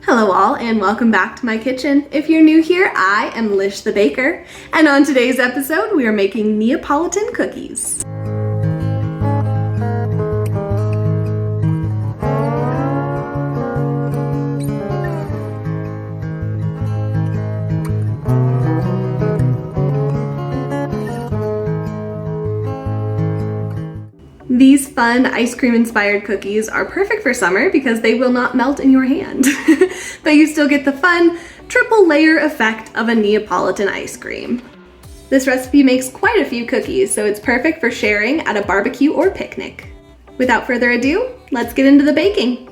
Hello all and welcome back to my kitchen. If you're new here, I am Lish the baker, and on today's episode we are making Neapolitan cookies. These fun ice cream inspired cookies are perfect for summer because they will not melt in your hand, but you still get the fun triple layer effect of a Neapolitan ice cream. This recipe makes quite a few cookies, so it's perfect for sharing at a barbecue or picnic. Without further ado, let's get into the baking.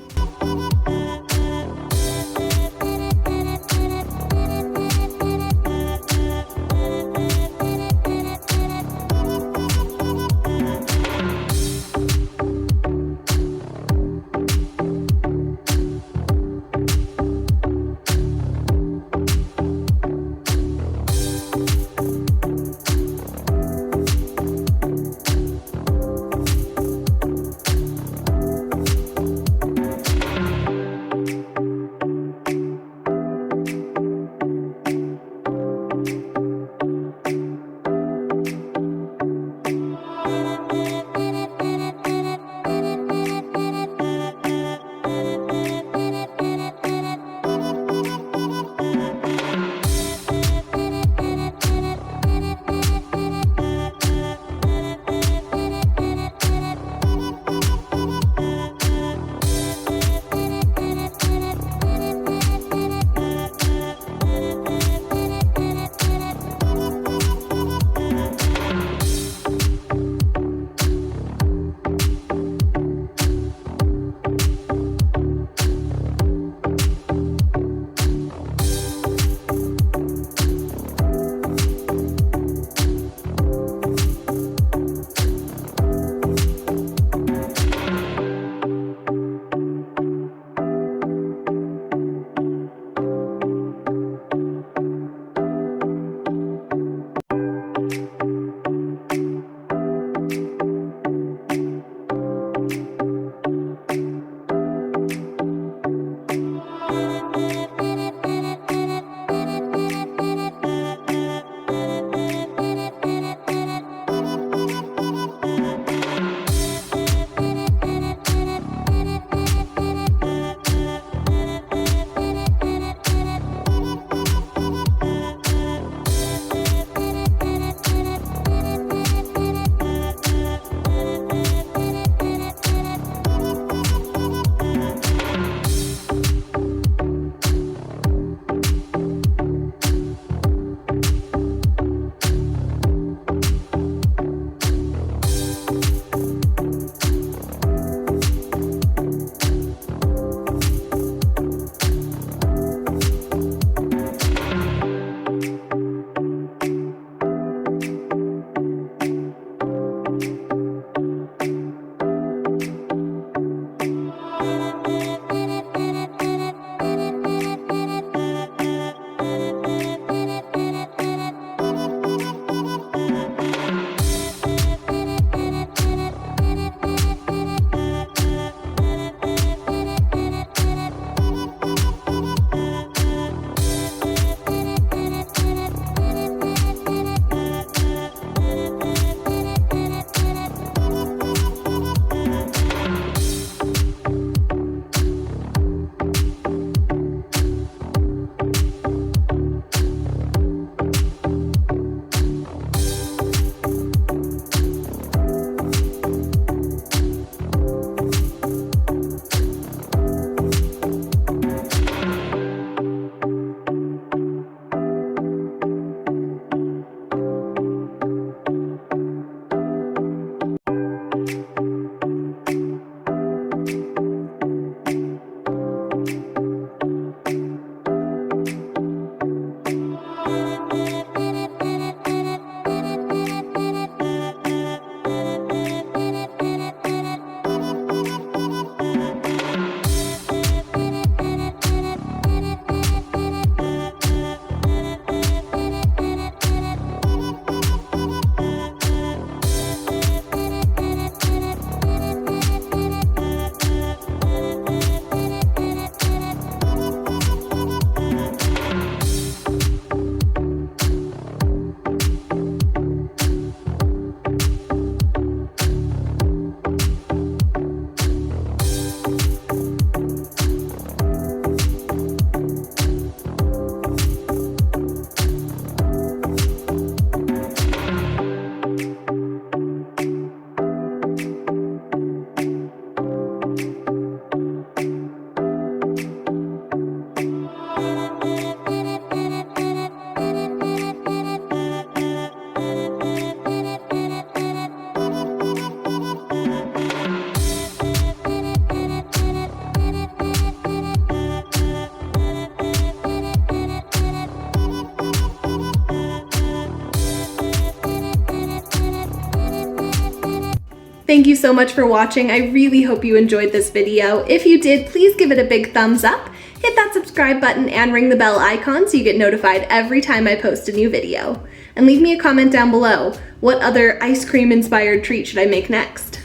Thank you so much for watching. I really hope you enjoyed this video. If you did, please give it a big thumbs up, hit that subscribe button, and ring the bell icon so you get notified every time I post a new video. And leave me a comment down below. What other ice cream inspired treat should I make next?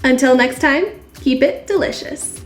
Until next time, keep it delicious.